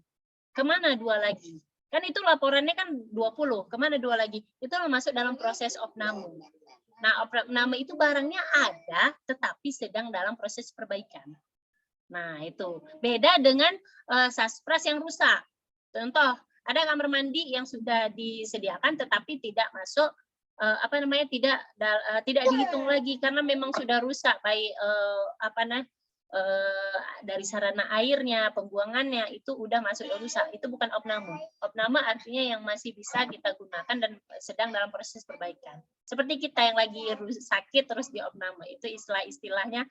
Kemana 2 lagi? Kan itu laporannya kan 20, kemana 2 lagi? Itu masuk dalam proses opname. Nah, opname itu barangnya ada, tetapi sedang dalam proses perbaikan. Nah, itu. Beda dengan saspras yang rusak. Contoh, ada kamar mandi yang sudah disediakan tetapi tidak masuk tidak dihitung lagi karena memang sudah rusak baik dari sarana airnya, pembuangannya itu udah masuk rusak. Itu bukan opname. Opname artinya yang masih bisa kita gunakan dan sedang dalam proses perbaikan. Seperti kita yang lagi sakit terus di opname. Itu istilah-istilahnya.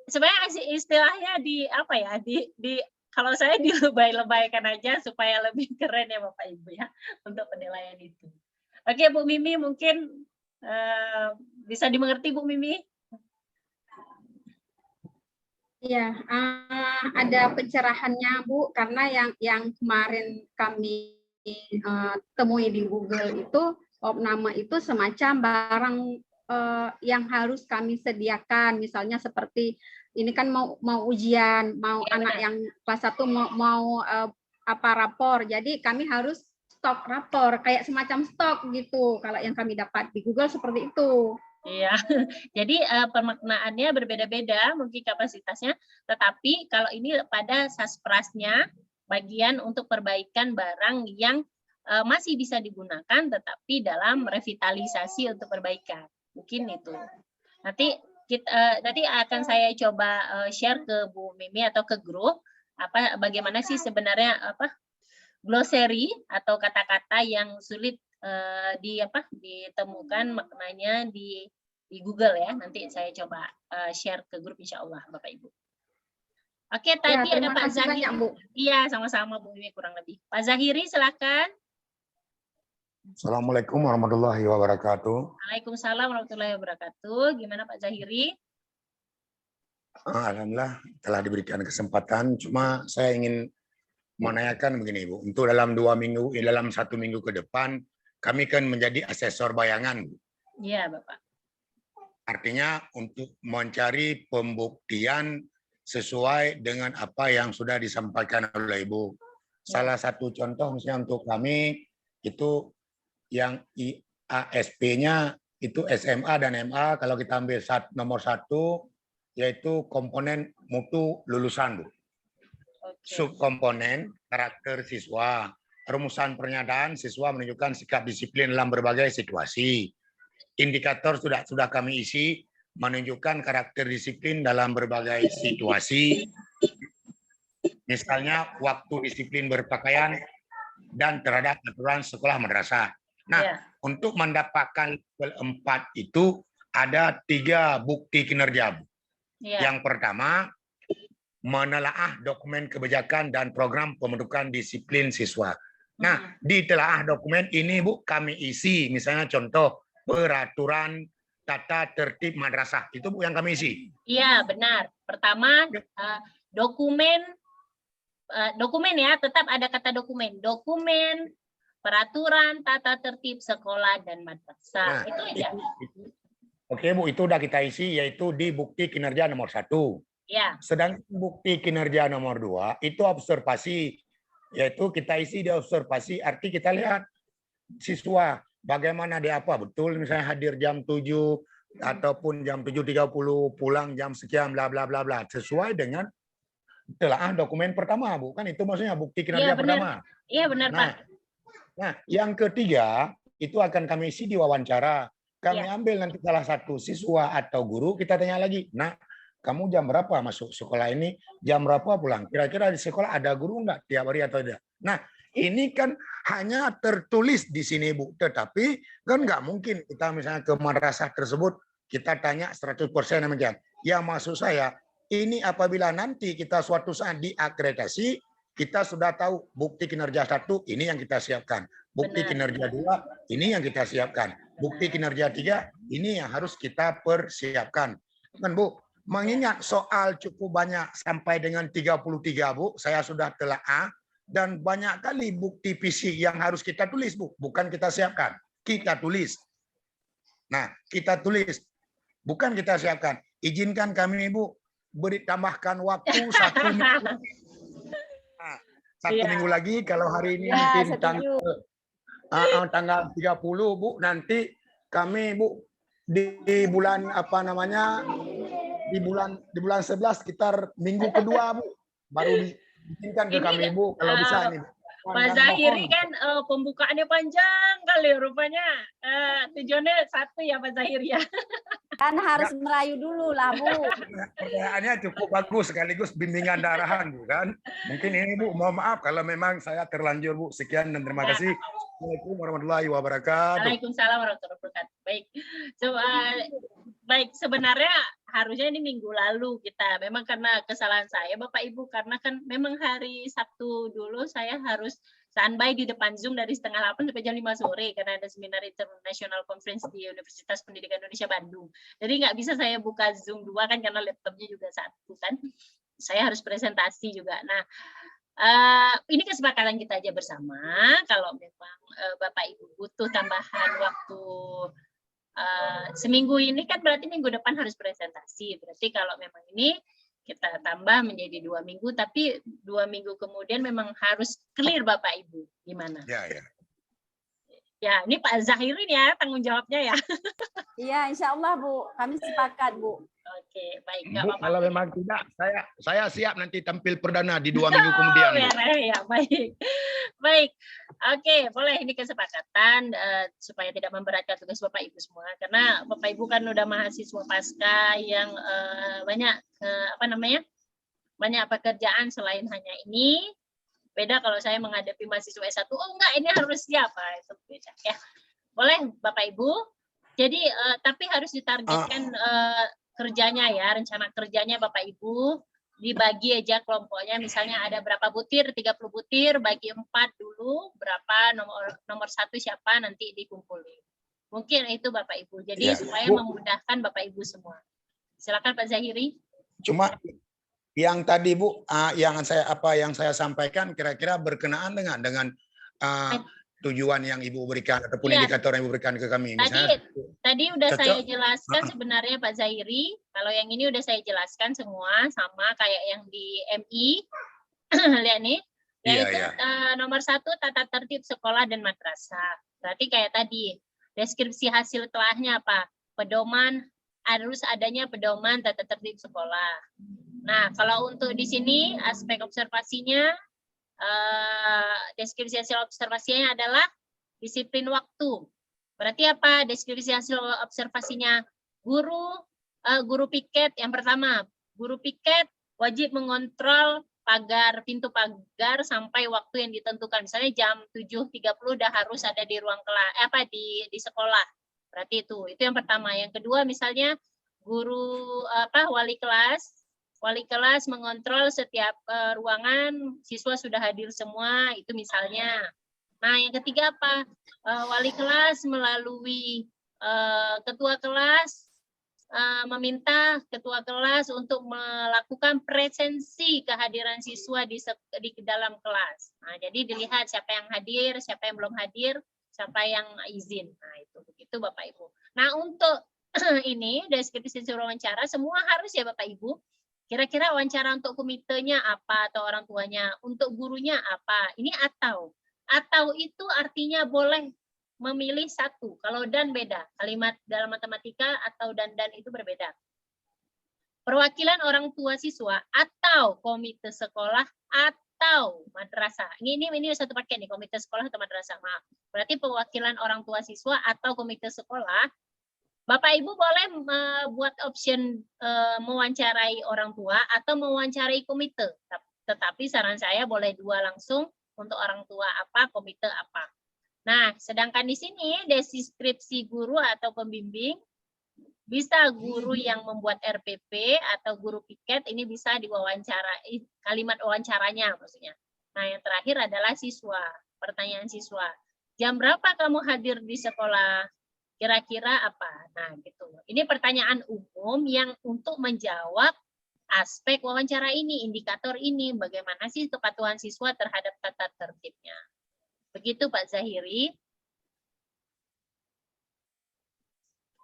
Sebenarnya istilahnya kalau saya dilebay-lebaykan aja supaya lebih keren ya Bapak Ibu ya untuk penilaian itu. Oke Bu Mimi, mungkin bisa dimengerti Bu Mimi? Ya, ada pencerahannya Bu, karena yang kemarin kami temui di Google itu opname itu semacam barang yang harus kami sediakan, misalnya seperti ini kan mau ujian, mau Ya, anak benar. yang kelas 1 mau rapor, jadi kami harus stok rapor, kayak semacam stok gitu. Kalau yang kami dapat di Google seperti itu. Iya, jadi pemaknaannya berbeda-beda mungkin kapasitasnya, tetapi kalau ini pada sasprasnya bagian untuk perbaikan barang yang masih bisa digunakan tetapi dalam revitalisasi untuk perbaikan. Mungkin itu. Nanti akan saya coba share ke Bu Mimi atau ke grup bagaimana sih sebenarnya glossary atau kata-kata yang sulit ditemukan maknanya di Google ya. Nanti saya coba share ke grup insya Allah Bapak Ibu. Oke, tadi ada Pak Zahiri. Banyak, Bu. Iya, sama-sama Bu Mimi kurang lebih. Pak Zahiri silakan. Assalamualaikum warahmatullahi wabarakatuh. Waalaikumsalam warahmatullahi wabarakatuh. Gimana Pak Zahiri? Alhamdulillah telah diberikan kesempatan. Cuma saya ingin menanyakan begini Bu. Untuk dalam 1 minggu ke depan, kami kan menjadi asesor bayangan. Iya Bapak. Artinya untuk mencari pembuktian sesuai dengan apa yang sudah disampaikan oleh Ibu. Salah satu contoh misalnya untuk kami itu yang IASP-nya itu SMA dan MA, kalau kita ambil nomor 1 yaitu komponen mutu lulusan Bu. Subkomponen karakter siswa, rumusan pernyataan siswa menunjukkan sikap disiplin dalam berbagai situasi. Indikator sudah kami isi menunjukkan karakter disiplin dalam berbagai situasi. Misalnya waktu disiplin berpakaian dan terhadap aturan sekolah madrasah. Nah, untuk mendapatkan level 4 itu ada 3 bukti kinerja. Yang pertama, menelaah dokumen kebijakan dan program pembentukan disiplin siswa. Nah, di telaah dokumen ini Bu, kami isi misalnya contoh peraturan tata tertib madrasah. Itu Bu yang kami isi. Iya, benar. Pertama, dokumen ya, tetap ada kata dokumen. Dokumen, peraturan tata tertib sekolah dan madrasah. Nah, itu aja. Oke Bu, itu udah kita isi yaitu di bukti kinerja nomor 1. Ya. Sedangkan bukti kinerja nomor 2 itu observasi, yaitu kita isi di observasi, arti kita lihat siswa bagaimana dia apa betul misalnya hadir jam 7 ataupun jam 7.30 pulang jam sekian bla bla bla bla sesuai dengan telaah dokumen pertama Bu kan itu maksudnya bukti kinerja Iya benar. pertama. Iya benar Pak. Nah, yang ketiga itu akan kami isi di wawancara. Kami Iya. ambil nanti salah satu siswa atau guru, kita tanya lagi, nah kamu jam berapa masuk sekolah ini, jam berapa pulang? Kira-kira di sekolah ada guru enggak tiap hari atau tidak? Nah, ini kan hanya tertulis di sini Bu, tetapi kan nggak mungkin kita misalnya ke madrasah tersebut, kita tanya 100% demikian. Yang maksud saya, ini apabila nanti kita suatu saat diakreditasi, kita sudah tahu bukti kinerja 1 ini yang kita siapkan. Bukti Benar. kinerja 2 ini yang kita siapkan. Bukti kinerja 3 ini yang harus kita persiapkan. Kan Bu, mengingat soal cukup banyak sampai dengan 33 Bu, saya sudah telaah dan banyak kali bukti fisik yang harus kita tulis Bu, bukan kita siapkan, kita tulis. Nah, kita tulis, bukan kita siapkan. Izinkan kami Bu beri tambahkan waktu 1 minggu. Nah, 1 minggu lagi kalau hari ini mungkin tanggal 30 Bu, nanti kami Bu di bulan apa namanya di bulan 11 sekitar minggu kedua Bu baru diizinkan ke kami Bu kalau bisa ini. Pak Zahiri kan pembukaannya panjang kali rupanya. Tujuannya 1 ya Pak Zahiri ya. Kan harus merayu dulu lah Bu. Pertanyaannya cukup bagus sekaligus bimbingan arahan Bu kan. Mungkin ini Bu, mohon maaf kalau memang saya terlanjur Bu. Sekian dan terima kasih. Assalamualaikum warahmatullahi wabarakatuh. Waalaikumsalam warahmatullahi wabarakatuh. Baik. Baik, sebenarnya harusnya ini minggu lalu kita. Memang karena kesalahan saya Bapak Ibu, karena kan memang hari Sabtu dulu saya harus standby di depan Zoom dari setengah 8 sampai jam 5 sore karena ada seminar international conference di Universitas Pendidikan Indonesia Bandung. Jadi nggak bisa saya buka Zoom 2 kan karena laptopnya juga 1 kan. Saya harus presentasi juga. Nah, ini kesepakatan kita aja bersama. Kalau memang Bapak Ibu butuh tambahan waktu seminggu ini kan berarti minggu depan harus presentasi. Berarti kalau memang ini kita tambah menjadi 2 minggu, tapi 2 minggu kemudian memang harus clear Bapak Ibu gimana? Ya, ya. Ya, ini Pak Zahiri ya tanggung jawabnya ya. Iya, insya Allah Bu, kami sepakat Bu. Oke, baik. Nggak Bu, apa-apa. kalau memang tidak, saya siap nanti tampil perdana di 2 minggu kemudian. Ya, baik. Baik. Oke, boleh ini kesepakatan supaya tidak memberatkan tugas Bapak Ibu semua karena Bapak Ibu kan udah mahasiswa pasca yang banyak banyak pekerjaan selain hanya ini. Beda kalau saya menghadapi mahasiswa S1, oh enggak ini harus siapa itu beda ya. Boleh Bapak Ibu. Jadi tapi harus ditargetkan kerjanya ya, rencana kerjanya Bapak Ibu dibagi aja kelompoknya, misalnya ada berapa butir, 30 butir, bagi 4 dulu, berapa nomor 1 siapa nanti dikumpulin. Mungkin itu Bapak Ibu. Jadi Ya, supaya Bu. memudahkan Bapak Ibu semua. Silakan Pak Zahiri. Cuma yang tadi Bu, yang saya sampaikan kira-kira berkenaan dengan tujuan yang Ibu berikan ataupun Iya. indikator yang Ibu berikan ke kami. Misalnya, Tadi udah cocok. saya jelaskan sebenarnya Pak Zahiri. Kalau yang ini udah saya jelaskan semua sama kayak yang di MI. Lihat nih. Yaitu nomor 1 tata tertib sekolah dan madrasah. Berarti kayak tadi deskripsi hasil telahnya apa? Pedoman, harus adanya pedoman tata tertib sekolah. Nah, kalau untuk di sini aspek observasinya deskripsi hasil observasinya adalah disiplin waktu. Berarti apa deskripsi hasil observasinya? Guru piket yang pertama, guru piket wajib mengontrol pintu pagar sampai waktu yang ditentukan. Misalnya jam 7.30 udah harus ada di ruang kelas di sekolah. Berarti itu yang pertama. Yang kedua misalnya wali kelas mengontrol setiap ruangan siswa sudah hadir semua, itu misalnya. Nah, yang ketiga apa? Wali kelas melalui ketua kelas meminta ketua kelas untuk melakukan presensi kehadiran siswa di dalam kelas. Nah, jadi dilihat siapa yang hadir, siapa yang belum hadir, siapa yang izin. Nah, itu begitu Bapak Ibu. Nah, untuk ini deskripsi wawancara semua harus ya Bapak Ibu. Kira-kira wawancara untuk komitenya apa atau orang tuanya, untuk gurunya apa? Ini atau itu artinya boleh memilih satu. Kalau dan beda. Kalimat dalam matematika atau dan itu berbeda. Perwakilan orang tua siswa atau komite sekolah atau madrasah. Ini satu paket nih, komite sekolah atau madrasah. Maaf. Berarti perwakilan orang tua siswa atau komite sekolah. Bapak Ibu boleh buat option mewawancarai orang tua atau mewawancarai komite. Tetapi saran saya boleh dua langsung untuk orang tua apa, komite apa. Nah, sedangkan di sini deskripsi guru atau pembimbing bisa guru yang membuat RPP atau guru piket ini bisa diwawancarai, kalimat wawancaranya maksudnya. Nah, yang terakhir adalah siswa. Pertanyaan siswa. Jam berapa kamu hadir di sekolah? Kira-kira apa? Nah, gitu. Ini pertanyaan umum yang untuk menjawab aspek wawancara ini, indikator ini, bagaimana sih kepatuhan siswa terhadap tata tertibnya. Begitu Pak Zahiri.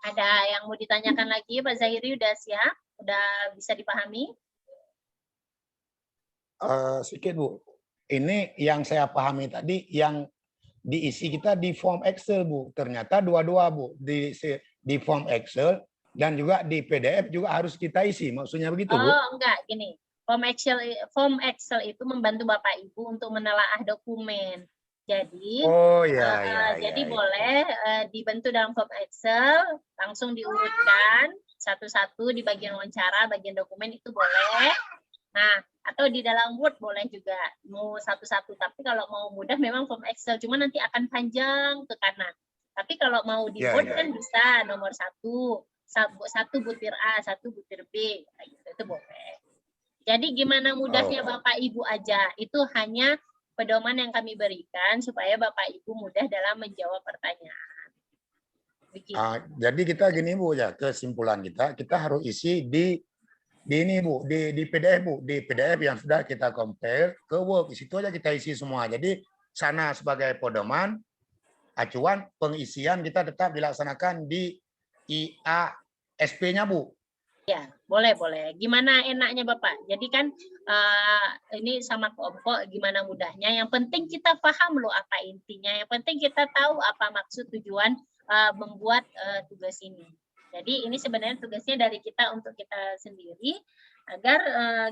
Ada yang mau ditanyakan lagi, Pak Zahiri udah siap? Udah bisa dipahami? Sedikit Bu, ini yang saya pahami tadi, yang diisi kita di form Excel Bu. Ternyata dua-dua Bu, di form Excel dan juga di PDF juga harus kita isi. Maksudnya begitu Bu? Oh enggak, gini. Form Excel itu membantu Bapak Ibu untuk menelaah dokumen. Jadi, jadi boleh dibentuk dalam form Excel, langsung diurutkan satu-satu di bagian wawancara, bagian dokumen itu boleh. Nah, atau di dalam Word boleh juga, mau satu-satu. Tapi kalau mau mudah memang form Excel, cuma nanti akan panjang ke kanan. Tapi kalau mau di Word kan bisa nomor satu butir A, satu butir B, itu boleh. Jadi gimana mudahnya Bapak Ibu aja, itu hanya pedoman yang kami berikan supaya Bapak Ibu mudah dalam menjawab pertanyaan. Jadi kita gini Bu ya, kesimpulan kita harus isi di ini Bu, di PDF Bu, di PDF yang sudah kita compare ke Word, di situ aja kita isi semua. Jadi sana sebagai pedoman, acuan pengisian kita tetap dilaksanakan di IASP-nya Bu. Ya, boleh. Gimana enaknya Bapak? Jadi kan ini sama kelompok, gimana mudahnya. Yang penting kita paham loh apa intinya. Yang penting kita tahu apa maksud tujuan membuat tugas ini. Jadi ini sebenarnya tugasnya dari kita untuk kita sendiri, agar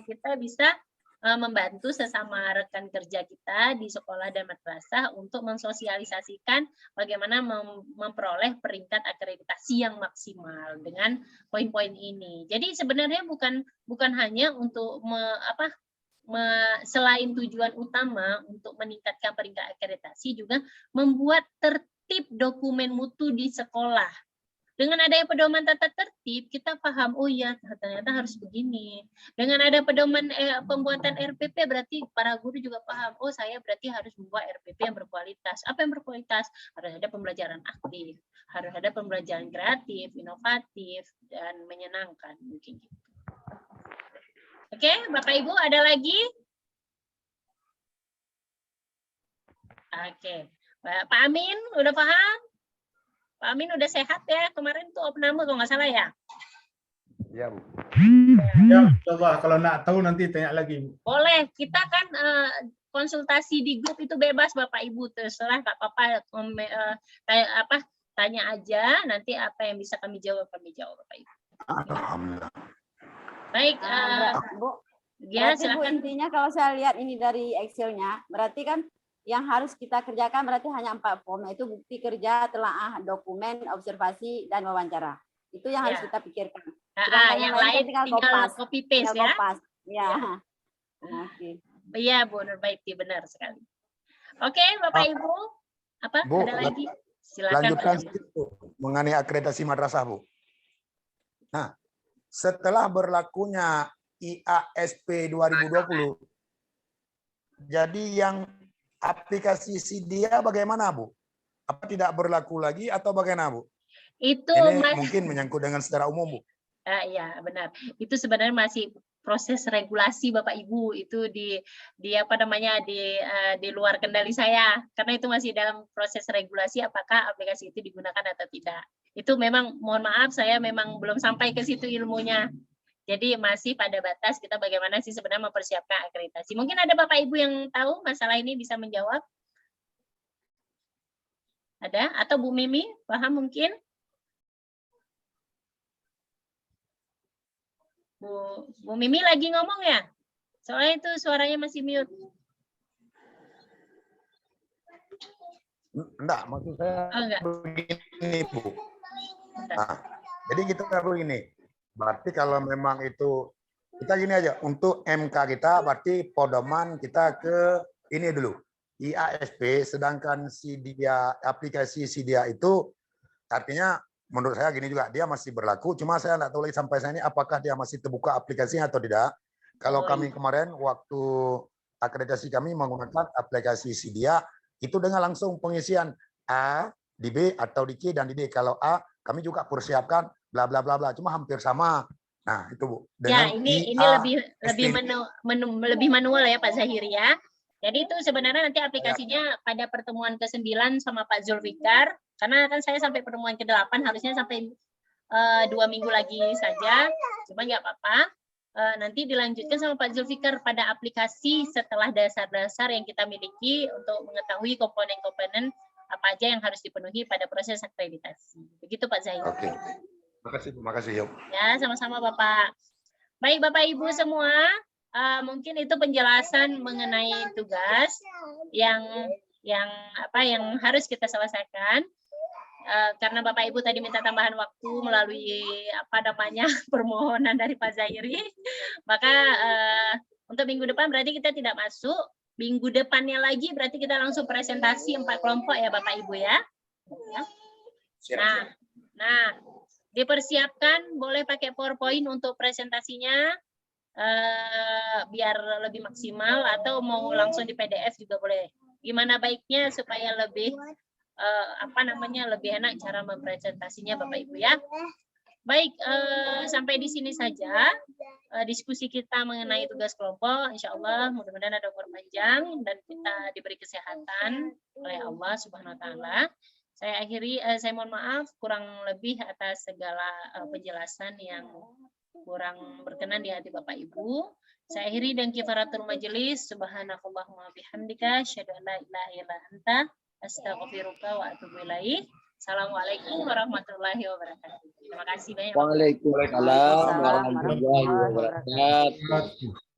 kita bisa membantu sesama rekan kerja kita di sekolah dan madrasah untuk mensosialisasikan bagaimana memperoleh peringkat akreditasi yang maksimal dengan poin-poin ini. Jadi sebenarnya bukan hanya untuk selain tujuan utama untuk meningkatkan peringkat akreditasi, juga membuat tertib dokumen mutu di sekolah. Dengan adanya pedoman tata tertib, kita paham, oh ya ternyata harus begini. Dengan ada pedoman pembuatan RPP, berarti para guru juga paham, oh saya berarti harus membuat RPP yang berkualitas. Apa yang berkualitas? Harus ada pembelajaran aktif, harus ada pembelajaran kreatif, inovatif, dan menyenangkan. Mungkin gitu. Oke, Bapak Ibu ada lagi? Oke, Pak Amin udah paham? Pak Amin udah sehat ya? Kemarin tuh opname kalau nggak salah ya? Ya, Bu. Ya, coba kalau nak tahu nanti tanya lagi. Boleh, kita kan konsultasi di grup itu bebas Bapak Ibu, terserah nggak apa-apa, tanya aja, nanti apa yang bisa kami jawab Bapak Ibu. Alhamdulillah. Baik, Bu, ya berarti Bu, silakan. intinya kalau saya lihat ini dari Excel-nya, berarti kan yang harus kita kerjakan berarti hanya 4 form, yaitu bukti kerja, telaah, dokumen, observasi, dan wawancara. Itu yang harus kita pikirkan. Yang lain tinggal copy paste ya. Ya. Oke. Iya Bu Nurbaiti, benar sekali. Oke Bapak Ibu, apa Bu, ada lagi? Silakan. Lanjutkan sedikit Bu, mengenai akreditasi madrasah Bu. Nah, setelah berlakunya IASP 2020, jadi yang aplikasi SIDIA bagaimana Bu? Apa tidak berlaku lagi atau bagaimana Bu? Itu ini mungkin menyangkut dengan secara umum Bu. Ya benar. Itu sebenarnya masih proses regulasi Bapak Ibu, itu di luar kendali saya, karena itu masih dalam proses regulasi apakah aplikasi itu digunakan atau tidak. Itu memang mohon maaf saya memang belum sampai ke situ ilmunya. Jadi masih pada batas kita bagaimana sih sebenarnya mempersiapkan akreditasi. Mungkin ada Bapak Ibu yang tahu masalah ini bisa menjawab. Ada? Atau Bu Mimi paham mungkin? Bu Mimi lagi ngomong ya? Soalnya itu suaranya masih mute. Enggak, maksud saya enggak. begini, Bu. Nah, jadi kita begini. Berarti kalau memang itu, kita gini aja, untuk MK kita berarti pedoman kita ke ini dulu. IASP, sedangkan aplikasi SIDIA itu artinya menurut saya gini juga, dia masih berlaku, cuma saya nggak tahu lagi sampai saat ini apakah dia masih terbuka aplikasinya atau tidak. Kalau kami kemarin waktu akreditasi kami menggunakan aplikasi SIDIA, itu dengan langsung pengisian A di B atau di C dan di D. Kalau A, kami juga persiapkan bla bla bla bla, cuma hampir sama. Nah, itu Bu. Ya, ini lebih manual ya Pak Zahir ya. Jadi itu sebenarnya nanti aplikasinya pada pertemuan ke-9 sama Pak Zulfikar, karena kan saya sampai pertemuan ke-8 harusnya sampai 2 minggu lagi saja, cuma nggak apa-apa. Nanti dilanjutkan sama Pak Zulfikar pada aplikasi setelah dasar-dasar yang kita miliki untuk mengetahui komponen-komponen apa aja yang harus dipenuhi pada proses akreditasi. Begitu Pak Zahir. Oke. Makasih. Ya, sama-sama Bapak. Baik Bapak Ibu semua, mungkin itu penjelasan mengenai tugas yang harus kita selesaikan. Karena Bapak Ibu tadi minta tambahan waktu melalui permohonan dari Pak Zahiri, maka untuk minggu depan berarti kita tidak masuk. Minggu depannya lagi berarti kita langsung presentasi 4 kelompok ya Bapak Ibu ya. Nah, dipersiapkan, boleh pakai PowerPoint untuk presentasinya biar lebih maksimal, atau mau langsung di PDF juga boleh. Gimana baiknya supaya lebih lebih enak cara mempresentasinya Bapak Ibu ya. Baik, sampai di sini saja diskusi kita mengenai tugas kelompok. Insya Allah mudah-mudahan ada umur panjang dan kita diberi kesehatan oleh Allah Subhanahu Wa Taala. Saya akhiri, saya mohon maaf kurang lebih atas segala penjelasan yang kurang berkenan di hati Bapak Ibu. Saya akhiri dan kifaratul majelis. Subhanakallahumma bihamdika asyhadu an la ilaha illa anta astaghfiruka wa atubu ilaik. Assalamualaikum warahmatullahi wabarakatuh. Terima kasih banyak. Waalaikumsalam warahmatullahi wabarakatuh.